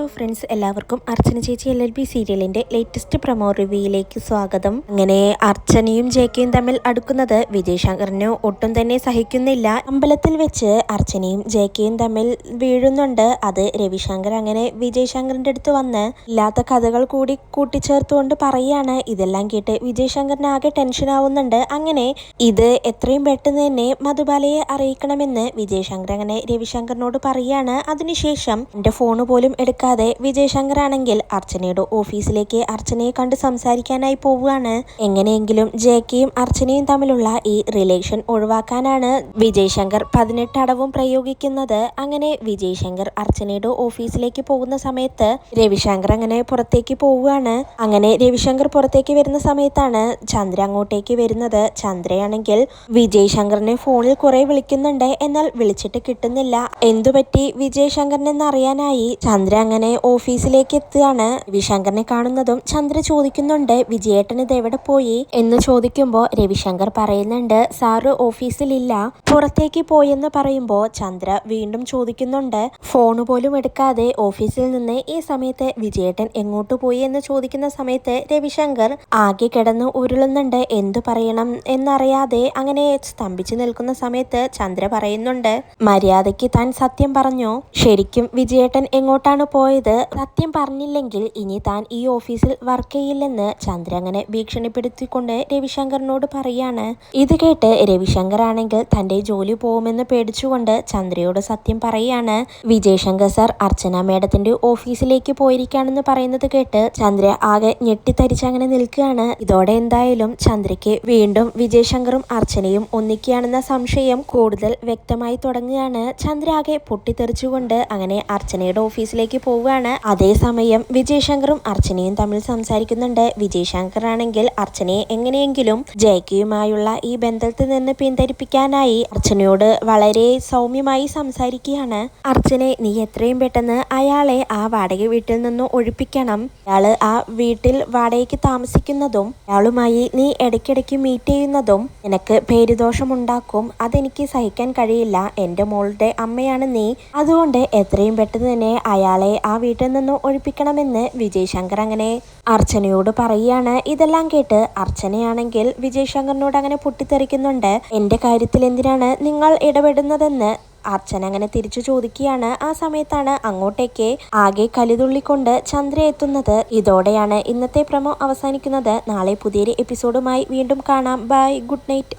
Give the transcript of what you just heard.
Hello friends, എല്ലാവർക്കും അർച്ചന ചേച്ചി LLB സീരിയലിന്റെ ലേറ്റസ്റ്റ് പ്രൊമോ റിവ്യൂയിലേക്ക് സ്വാഗതം. അങ്ങനെ അർച്ചനയും ജെകെയും തമ്മിൽ അടുക്കുന്നത് വിജയ് ശങ്കറിന് ഒട്ടും തന്നെ സഹിക്കുന്നില്ല. അമ്പലത്തിൽ വെച്ച് അർച്ചനയും ജെകെയും തമ്മിൽ വീഴുന്നുണ്ട്. അത് രവിശങ്കർ അങ്ങനെ വിജയ് ശങ്കറിന്റെ അടുത്ത് വന്ന് ഇല്ലാത്ത കഥകൾ കൂടി കൂട്ടിച്ചേർത്തുകൊണ്ട് പറയാണ്. ഇതെല്ലാം കേട്ട് വിജയ് ശങ്കറിന് ആകെ ടെൻഷൻ ആവുന്നുണ്ട്. അങ്ങനെ ഇത് എത്രയും പെട്ടെന്ന് തന്നെ മധുബാലയെ അറിയിക്കണമെന്ന് വിജയ് ശങ്കർ അങ്ങനെ രവിശങ്കറിനോട് പറയാണ്. അതിനുശേഷം എന്റെ ഫോണ് പോലും എടുക്കാതെ വിജയ് ശങ്കർ ആണെങ്കിൽ അർച്ചനയുടെ ഓഫീസിലേക്ക് അർച്ചനയെ കണ്ട് സംസാരിക്കാനായി പോവുകയാണ്. എങ്ങനെയെങ്കിലും ജെകെയും അർച്ചനയും തമ്മിലുള്ള ഈ റിലേഷൻ ഒഴിവാക്കാനാണ് വിജയ് ശങ്കർ 18 അടവും പ്രയോഗിക്കുന്നത്. അങ്ങനെ വിജയ് ശങ്കർ അർച്ചനയുടെ ഓഫീസിലേക്ക് പോകുന്ന സമയത്ത് രവിശങ്കർ അങ്ങനെ പുറത്തേക്ക് പോവുകയാണ്. അങ്ങനെ രവിശങ്കർ പുറത്തേക്ക് വരുന്ന സമയത്താണ് ചന്ദ്ര അങ്ങോട്ടേക്ക് വരുന്നത്. ചന്ദ്രയാണെങ്കിൽ വിജയ് ശങ്കറിനെ ഫോണിൽ കുറെ വിളിക്കുന്നുണ്ട്. എന്നാൽ വിളിച്ചിട്ട് കിട്ടുന്നില്ല. എന്തുപറ്റി വിജയ് ശങ്കറിനെന്ന് അറിയാനായി ചന്ദ്ര അങ്ങനെ ഓഫീസിലേക്ക് എത്തുകയാണ്. രവിശങ്കറിനെ കാണുന്നതും ചന്ദ്ര ചോദിക്കുന്നുണ്ട്, വിജയേട്ടൻ ഇത് എവിടെ പോയി എന്ന് ചോദിക്കുമ്പോൾ രവിശങ്കർ പറയുന്നുണ്ട്, സാറ് ഓഫീസിലില്ല, പുറത്തേക്ക് പോയെന്ന് പറയുമ്പോൾ ചന്ദ്ര വീണ്ടും ചോദിക്കുന്നുണ്ട്, ഫോണ് പോലും എടുക്കാതെ ഓഫീസിൽ നിന്ന് ഈ സമയത്ത് വിജയേട്ടൻ എങ്ങോട്ട് പോയി എന്ന് ചോദിക്കുന്ന സമയത്ത് രവിശങ്കർ ആകെ കിടന്ന് ഉരുളുന്നുണ്ട്. എന്തു പറയണം എന്നറിയാതെ അങ്ങനെ സ്തംഭിച്ചു നിൽക്കുന്ന സമയത്ത് ചന്ദ്ര പറയുന്നുണ്ട്, മര്യാദയ്ക്ക് താൻ സത്യം പറഞ്ഞോ, ശരിക്കും വിജയേട്ടൻ എങ്ങോട്ടാണ് പോയത്, സത്യം പറഞ്ഞില്ലെങ്കിൽ ഇനി താൻ ഈ ഓഫീസിൽ വർക്ക് ചെയ്യില്ലെന്ന് ചന്ദ്ര അങ്ങനെ ഭീഷണിപ്പെടുത്തിക്കൊണ്ട് രവിശങ്കറിനോട് പറയാണ്. ഇത് കേട്ട് രവിശങ്കർ ആണെങ്കിൽ തന്റെ ജോലി പോകുമെന്ന് പേടിച്ചുകൊണ്ട് ചന്ദ്രയോട് സത്യം പറയാണ്. വിജയ് ശങ്കർ സാർ അർച്ചന മേഡത്തിന്റെ ഓഫീസിലേക്ക് പോയിരിക്കുകയാണെന്ന് പറയുന്നത് കേട്ട് ചന്ദ്ര ആകെ ഞെട്ടിത്തരിച്ച് അങ്ങനെ നിൽക്കുകയാണ്. ഇതോടെ എന്തായാലും ചന്ദ്രയ്ക്ക് വീണ്ടും വിജയ് ശങ്കറും അർച്ചനയും ഒന്നിക്കുകയാണെന്ന സംശയം കൂടുതൽ വ്യക്തമായി തുടങ്ങുകയാണ്. ചന്ദ്ര ആകെ പൊട്ടിത്തെറിച്ചുകൊണ്ട് അങ്ങനെ അർച്ചനയുടെ ഓഫീസിലേക്ക് പോവുകയാണ്. അതേസമയം വിജയ് ശങ്കറും അർച്ചനയും തമ്മിൽ സംസാരിക്കുന്നുണ്ട്. വിജയ് ശങ്കർ ആണെങ്കിൽ അർച്ചനയെ എങ്ങനെയെങ്കിലും ജെകെയുമായുള്ള ഈ ബന്ധത്തിൽ നിന്ന് പിന്തിരിപ്പിക്കാനായി അർച്ചനയോട് വളരെ സൗമ്യമായി സംസാരിക്കുകയാണ്. അർച്ചനെ, നീ എത്രയും പെട്ടെന്ന് അയാളെ ആ വാടക വീട്ടിൽ നിന്ന് ഒഴിപ്പിക്കണം. അയാള് ആ വീട്ടിൽ വാടകയ്ക്ക് താമസിക്കുന്നതും അയാളുമായി നീ ഇടയ്ക്കിടയ്ക്ക് മീറ്റ് ചെയ്യുന്നതും നിനക്ക് പേരുദോഷമുണ്ടാക്കും. അതെനിക്ക് സഹിക്കാൻ കഴിയില്ല. എൻ്റെ മോളുടെ അമ്മയാണ് നീ. അതുകൊണ്ട് എത്രയും പെട്ടെന്ന് തന്നെ അയാളെ ആ വീട്ടിൽ നിന്നും ഒഴിപ്പിക്കണമെന്ന് വിജയ് ശങ്കർ അങ്ങനെ അർച്ചനയോട് പറയുകയാണ്. ഇതെല്ലാം കേട്ട് അർച്ചനയാണെങ്കിൽ വിജയ് ശങ്കറിനോട് അങ്ങനെ പൊട്ടിത്തെറിക്കുന്നുണ്ട്. എൻ്റെ കാര്യത്തിൽ എന്തിനാണ് നിങ്ങൾ ഇടപെടുന്നതെന്ന് അർച്ചന അങ്ങനെ തിരിച്ചു ചോദിക്കുകയാണ്. ആ സമയത്താണ് അങ്ങോട്ടേക്ക് ആകെ കലിതുള്ളിക്കൊണ്ട് ചന്ദ്ര എത്തുന്നത്. ഇതോടെയാണ് ഇന്നത്തെ പ്രൊമോ അവസാനിക്കുന്നത്. നാളെ പുതിയൊരു എപ്പിസോഡുമായി വീണ്ടും കാണാം. Bye, good night.